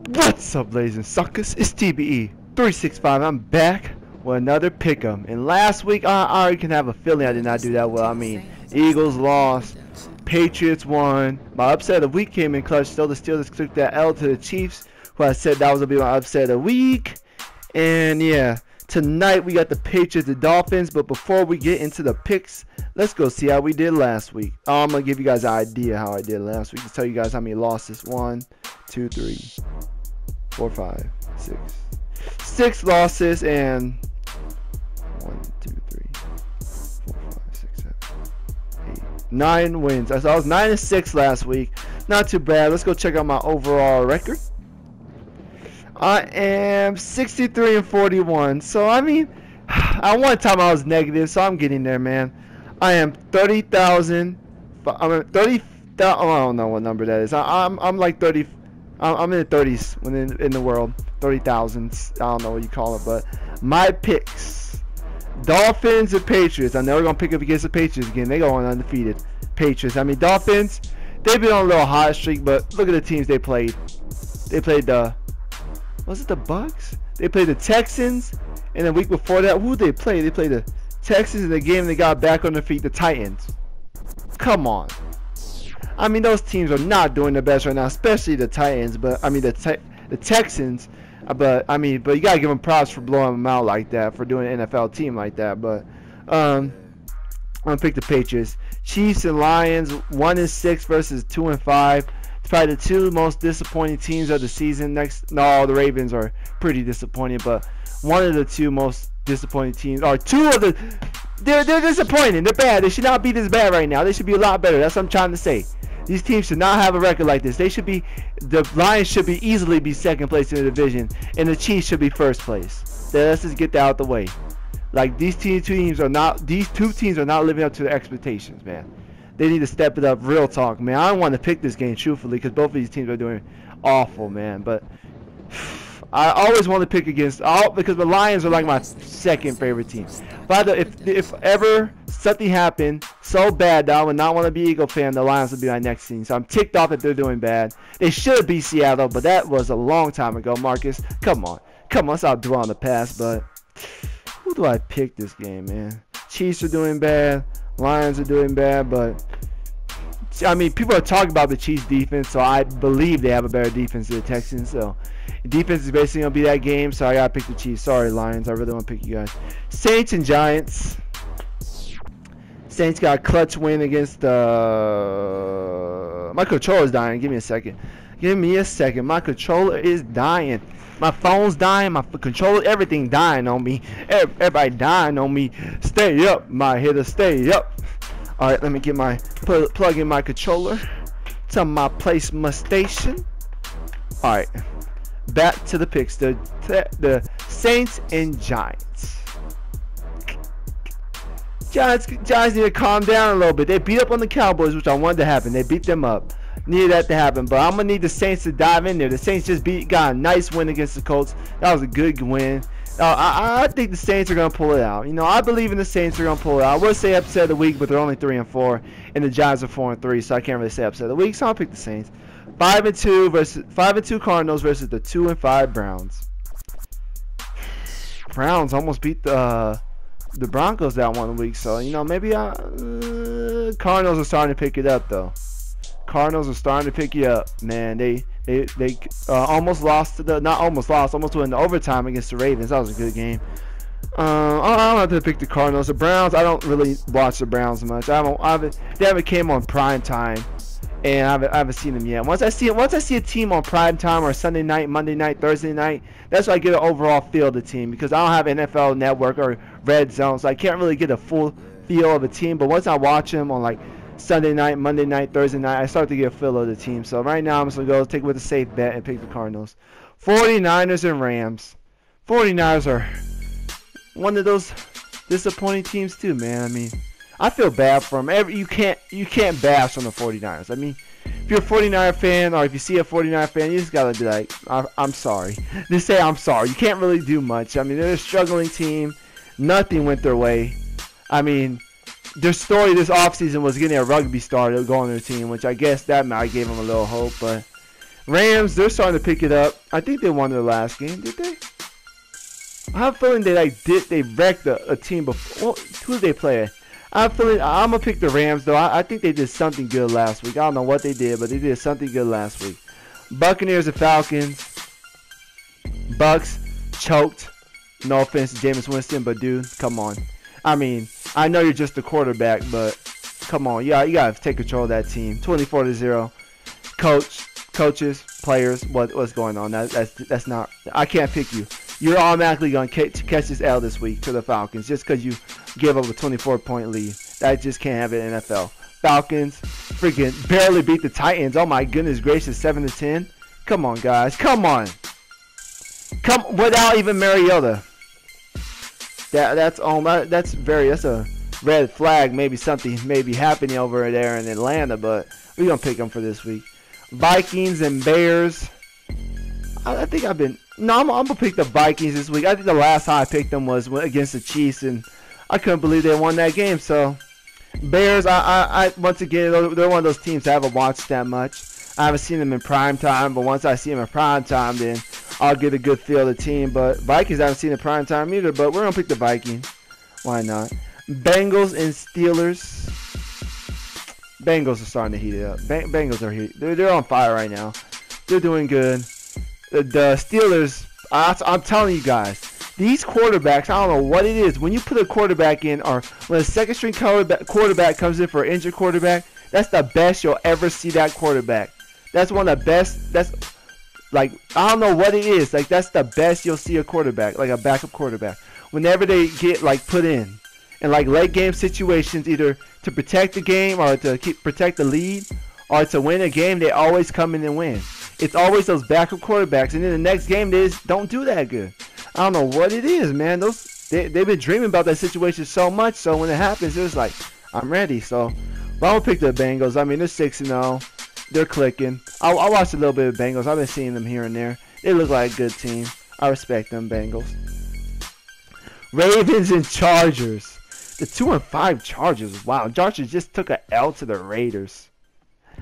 What's up, ladies and suckers? It's TBE 365. I'm back with another pick'em. And last week, I already can have a feeling I did not do that well. I mean, Eagles lost, Patriots won. My upset of the week came in clutch. Still, the Steelers took that L to the Chiefs, who I said that was gonna be my upset of the week. And yeah, tonight we got the Patriots, the Dolphins. But before we get into the picks, let's go see how we did last week. I'm gonna give you guys an idea how I did last week to tell you guys how many losses. 1, 2, 3, 4, 5, 6. 6 losses and 1, 2, 3, 4, 5, 6, 7, 8, 9 wins. So I was 9-6 last week. Not too bad. Let's go check out my overall record. I am 63-41. So I mean, at one time I was negative, so I'm getting there, man. I am 30,000. I'm 30,000. Oh, I don't know what number that is. I'm like 30. I'm in the 30s when in the world. 30,000s. I don't know what you call it, but my picks: Dolphins and Patriots. I know we're gonna pick up against the Patriots again. They go on undefeated. Patriots. I mean, Dolphins. They've been on a little hot streak, but look at the teams they played. They played the. Was it the Bucks? They played the Texans, and the week before that, who did they play? They played the Texans in the game. They got back on their feet. The Titans. Come on. I mean, those teams are not doing the best right now, especially the Titans. But I mean, the Texans. But you gotta give them props for blowing them out like that, for doing an NFL team like that. But I'm gonna pick the Patriots. Chiefs and Lions, 1-6 versus 2-5. It's probably the two most disappointing teams of the season. No, the Ravens are pretty disappointing, but one of the two most disappointing teams, or two of the. They're disappointing. They're bad. They should not be this bad right now. They should be a lot better. That's what I'm trying to say. These teams should not have a record like this. They should be. The Lions should be easily be second place in the division, and the Chiefs should be first place. So let's just get that out the way. Like these two teams are not living up to their expectations, man. They need to step it up. Real talk, man. I don't want to pick this game truthfully because both of these teams are doing awful, man. But I always want to pick against because the Lions are like my second favorite team. But if ever something happened so bad that I would not want to be Eagle fan, the Lions would be my next team. So I'm ticked off that they're doing bad. They should be Seattle, but that was a long time ago, Marcus. Come on, let's not dwell on the past. But who do I pick this game, man? Chiefs are doing bad. Lions are doing bad, but I mean, people are talking about the Chiefs defense, so I believe they have a better defense than the Texans. So defense is basically gonna be that game, so I gotta pick the Chiefs. Sorry, Lions, I really want to pick you guys. Saints and Giants. Saints got a clutch win against my controller's dying. Give me a second. My controller is dying. My phone's dying. My controller, everything dying on me. Everybody dying on me. Stay up, my hitter. Stay up. All right, let me get my plug in my controller to my placement station. All right, back to the picks. The Saints and Giants. Giants need to calm down a little bit. They beat up on the Cowboys, which I wanted to happen. They beat them up. Needed that to happen, but I'm gonna need the Saints to dive in there. The Saints just got a nice win against the Colts. That was a good win. I think the Saints are gonna pull it out. You know, I believe in the Saints are gonna pull it out. I would say upset of the week, but they're only 3-4, and the Giants are 4-3, so I can't really say upset of the week. So I'll pick the Saints. 5-2 Cardinals versus the 2-5 Browns. Browns almost beat the Broncos that one week, so you know maybe Cardinals are starting to pick it up though. Cardinals are starting to pick you up, man. They almost lost to almost went into overtime against the Ravens. That was a good game. I don't have to pick the Cardinals. The Browns, I don't really watch the Browns much. They haven't came on prime time, and I haven't seen them yet. Once I see a team on prime time or Sunday night, Monday night, Thursday night, that's why I get an overall feel of the team, because I don't have NFL Network or Red Zone, so I can't really get a full feel of a team. But once I watch them on like Sunday night, Monday night, Thursday night, I start to get a feel of the team. So right now, I'm just going to go take it with a safe bet and pick the Cardinals. 49ers and Rams. 49ers are one of those disappointing teams too, man. I mean, I feel bad for them. You can't bash on the 49ers. I mean, if you're a 49er fan or if you see a 49er fan, you just got to be like, I'm sorry. Just say I'm sorry. You can't really do much. I mean, they're a struggling team. Nothing went their way. I mean, their story this offseason was getting a rugby star to go on their team, which I guess that might give them a little hope. But Rams, they're starting to pick it up. I think they won their last game, did they? I have a feeling they wrecked a team before. Well, who did they play? I have a feeling I'm gonna pick the Rams though. I think they did something good last week. I don't know what they did, but they did something good last week. Buccaneers and Falcons. Bucks choked. No offense to Jameis Winston, but dude, come on. I mean, I know you're just the quarterback, but come on, yeah, you gotta take control of that team. 24-0. Coaches, players, what's going on? That's not. I can't pick you. You're automatically gonna catch this L this week to the Falcons just because you give up a 24-point lead. That just can't have it in NFL. Falcons freaking barely beat the Titans. Oh my goodness gracious, 7-10. Come on, guys, come on. Come without even Mariota. That's a red flag. Maybe something may be happening over there in Atlanta, but we're gonna pick them for this week. Vikings and Bears. I think I'm gonna pick the Vikings this week. I think the last time I picked them was against the Chiefs, and I couldn't believe they won that game. So Bears, I once again, they're one of those teams I haven't watched that much. I haven't seen them in prime time, but once I see them in prime time, then I'll get a good feel of the team. But Vikings I haven't seen in prime time either, but we're gonna pick the Vikings. Why not? Bengals and Steelers. Bengals are starting to heat it up. Bengals are they're on fire right now. They're doing good. The Steelers, I'm telling you guys, these quarterbacks, I don't know what it is. When you put a quarterback in, or when a second string quarterback comes in for an injured quarterback, that's the best you'll ever see that quarterback. That's one of the best. That's like, I don't know what it is. Like, that's the best you'll see a quarterback, like a backup quarterback. Whenever they get like put in like late game situations, either to protect the game or to protect the lead or to win a game, they always come in and win. It's always those backup quarterbacks, and then the next game they just don't do that good. I don't know what it is, man. They've been dreaming about that situation so much, so when it happens, it's like, I'm ready. So, but I'm gonna pick the Bengals. I mean, they're 6-0. They're clicking. I watched a little bit of Bengals. I've been seeing them here and there. They look like a good team. I respect them, Bengals. Ravens and Chargers. The 2-5 Chargers. Wow, Chargers just took an L to the Raiders.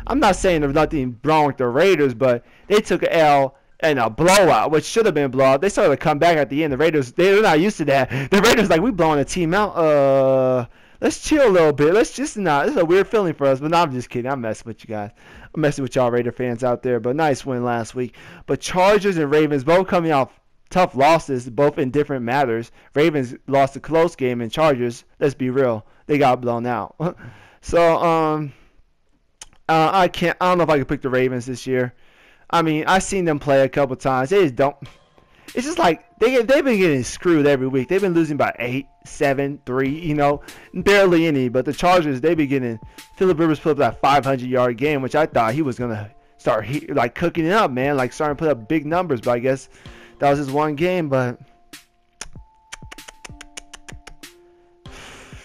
I'm not saying there's nothing wrong with the Raiders, but they took an L and a blowout, which should have been a blowout. They started to come back at the end. The Raiders, they're not used to that. The Raiders like, we blowing a team out. Let's chill a little bit. Let's just not. It's a weird feeling for us, but no, I'm just kidding. I'm messing with you guys. I'm messing with y'all Raider fans out there, but nice win last week. But Chargers and Ravens both coming off tough losses, both in different matters. Ravens lost a close game, and Chargers, let's be real, they got blown out. So, I don't know if I can pick the Ravens this year. I mean, I've seen them play a couple times. They just don't. It's just like they've been getting screwed every week. They've been losing by 8, 7, 3. You know, barely any. But the Chargers, they be getting. Phillip Rivers put up that 500-yard game, which I thought he was gonna start like cooking it up, man. Like starting to put up big numbers. But I guess that was his one game. But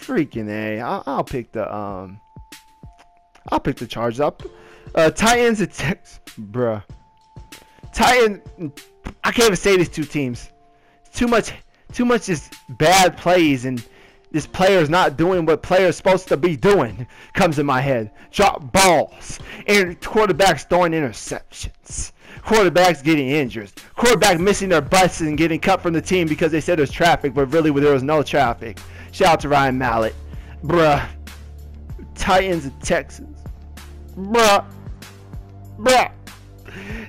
freaking A. I'll pick the Chargers up. Titans and Texans, bruh. Titans. I can't even say these two teams. Too much just bad plays and this player's not doing what player's supposed to be doing comes in my head. Drop balls and quarterbacks throwing interceptions. Quarterbacks getting injured. Quarterback missing their butts and getting cut from the team because they said there's traffic, but really there was no traffic. Shout out to Ryan Mallett, bruh. Titans and Texans, bruh.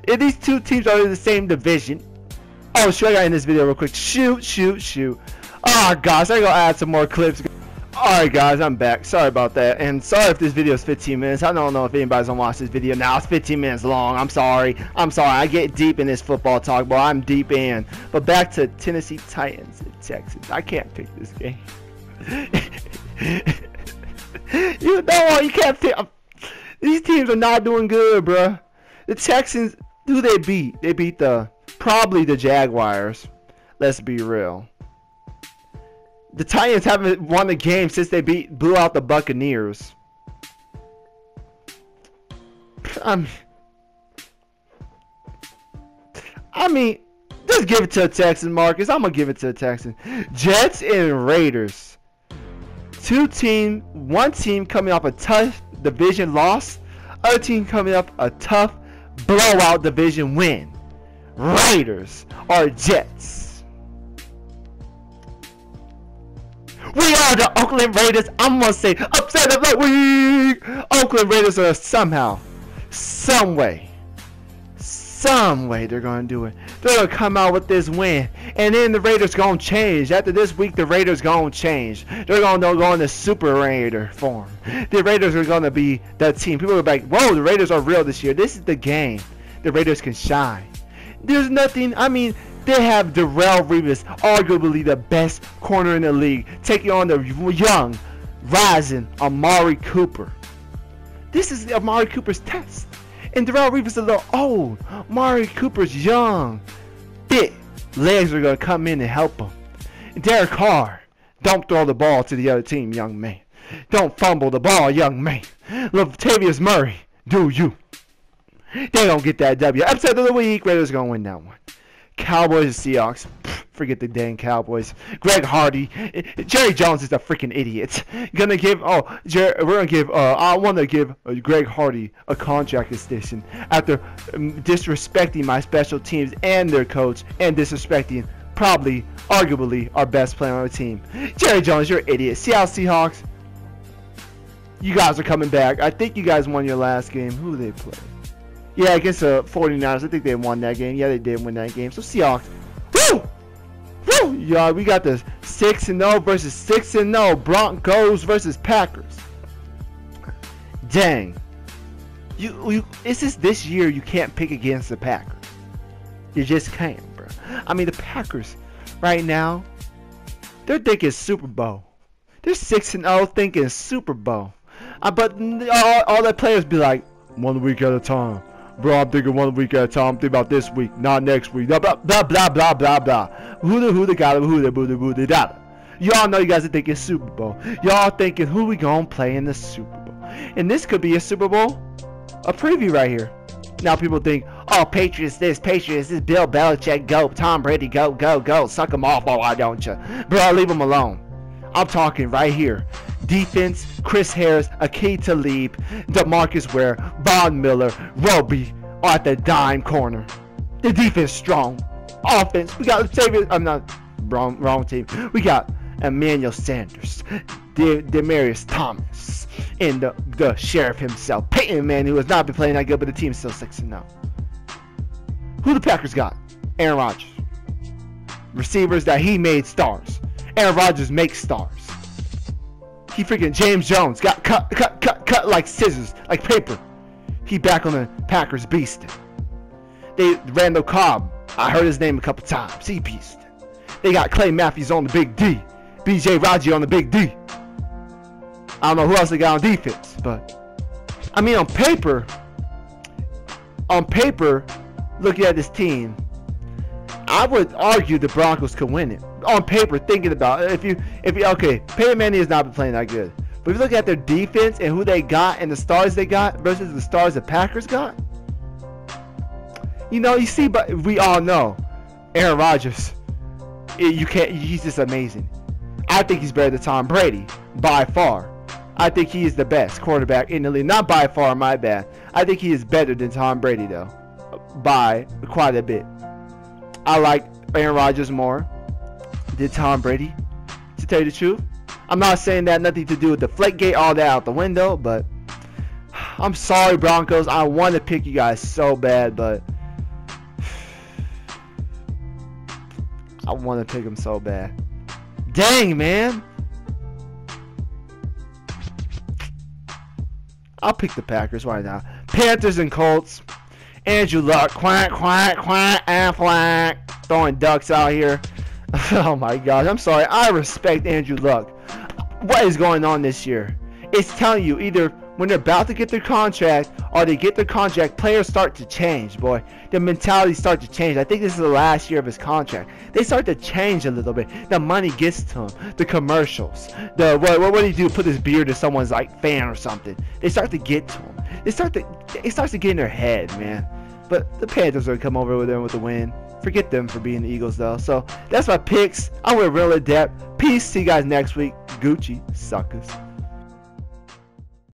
If these two teams are in the same division. Oh, shoot, I got in this video real quick. Shoot. Oh, gosh, I gotta add some more clips. Alright, guys, I'm back. Sorry about that. And sorry if this video is 15 minutes. I don't know if anybody's gonna watch this video now. It's 15 minutes long. I'm sorry. I get deep in this football talk, but I'm deep in. But back to Tennessee Titans and Texans. I can't pick this game. You know, you can't pick. These teams are not doing good, bruh. The Texans, who they beat? They beat probably the Jaguars. Let's be real. The Titans haven't won a game since they blew out the Buccaneers. I mean, just give it to the Texans, Marcus. I'm gonna give it to the Texans. Jets and Raiders. One team coming off a tough division loss. Other team coming up a tough blowout division win. Raiders or Jets? We are the Oakland Raiders. I'm gonna say upset of the week. Oakland Raiders are somehow, some way they're gonna do it. They're gonna come out with this win, and then the Raiders gonna change. After this week, the Raiders gonna change. They're gonna go into Super Raider form. The Raiders are gonna be that team. People are like, "Whoa, the Raiders are real this year. This is the game. The Raiders can shine." There's nothing. I mean, they have Darrelle Revis, arguably the best corner in the league, taking on the young, rising Amari Cooper. This is Amari Cooper's test. And Darrelle Revis is a little old. Amari Cooper's young, fit. Legs are going to come in and help him. And Derek Carr, don't throw the ball to the other team, young man. Don't fumble the ball, young man. Latavius Murray, do you. They don't get that W. Upset of the week, Raiders going to win that one. Cowboys and Seahawks. Forget the dang Cowboys. Greg Hardy. Jerry Jones is a freaking idiot. Gonna give. Oh, we're gonna give. I want to give Greg Hardy a contract extension after disrespecting my special teams and their coach and disrespecting probably, arguably, our best player on our team. Jerry Jones, you're an idiot. Seattle Seahawks. You guys are coming back. I think you guys won your last game. Who did they play? Yeah, against the 49ers. I think they won that game. Yeah, they did win that game. So Seahawks. Woo! Woo! Yeah, we got the 6-0 versus 6-0. Broncos versus Packers. Dang. It's just this year you can't pick against the Packers. You just can't, bro. I mean, the Packers right now, they're thinking Super Bowl. They're 6-0 thinking Super Bowl. But all the players be like, 1 week at a time. Bro, I'm thinking 1 week at a time. I'm thinking about this week, not next week. Blah, blah, blah, blah, blah, blah, blah. Who the got it, who the da. Y'all know you guys are thinking Super Bowl. Y'all thinking who we gonna play in the Super Bowl. And this could be a Super Bowl, a preview right here. Now people think, oh, Patriots this, Bill Belichick, go. Tom Brady, go. Suck them off, why don't you? Bro, leave them alone. I'm talking right here. Defense, Chris Harris, Akeem Talib, DeMarcus Ware, Von Miller, Roby at the dime corner. The defense strong. Offense, we got Latavius. I'm not wrong team. We got Emmanuel Sanders, Demarius Thomas, and the sheriff himself, Peyton Manning, who has not been playing that good, but the team's still 6-0. Who the Packers got? Aaron Rodgers. Receivers that he made stars. Aaron Rodgers makes stars. He freaking James Jones got cut like scissors, like paper. He back on the Packers beasting. Randall Cobb, I heard his name a couple times. He beasting. They got Clay Matthews on the big D. BJ Raji on the big D. I don't know who else they got on defense, but I mean on paper, looking at this team, I would argue the Broncos could win it. On paper, thinking about it, if you okay, Peyton Manning has not been playing that good. But if you look at their defense and who they got and the stars they got versus the stars the Packers got, you see, but we all know Aaron Rodgers. He's just amazing. I think he's better than Tom Brady by far. I think he is the best quarterback in the league. Not by far, my bad. I think he is better than Tom Brady though, by quite a bit. I like Aaron Rodgers more than Tom Brady, to tell you the truth. I'm not saying that nothing to do with the Deflategate, all that out the window, but I'm sorry, Broncos. I want to pick you guys so bad, but I want to pick them so bad. Dang, man. I'll pick the Packers right now. Panthers and Colts. Andrew Luck, quack, and quack, throwing ducks out here. Oh my gosh, I'm sorry. I respect Andrew Luck. What is going on this year? It's telling you either when they're about to get their contract or they get their contract, players start to change, boy. Their mentality starts to change. I think this is the last year of his contract. They start to change a little bit. The money gets to him. The commercials. What do you do? Put his beard to someone's like fan or something. They start to get to him. It starts to get in their head, man. But the Panthers are going to come over with them with the win. Forget them for being the Eagles, though. So that's my picks. I went real adept. Peace. See you guys next week. Gucci suckers.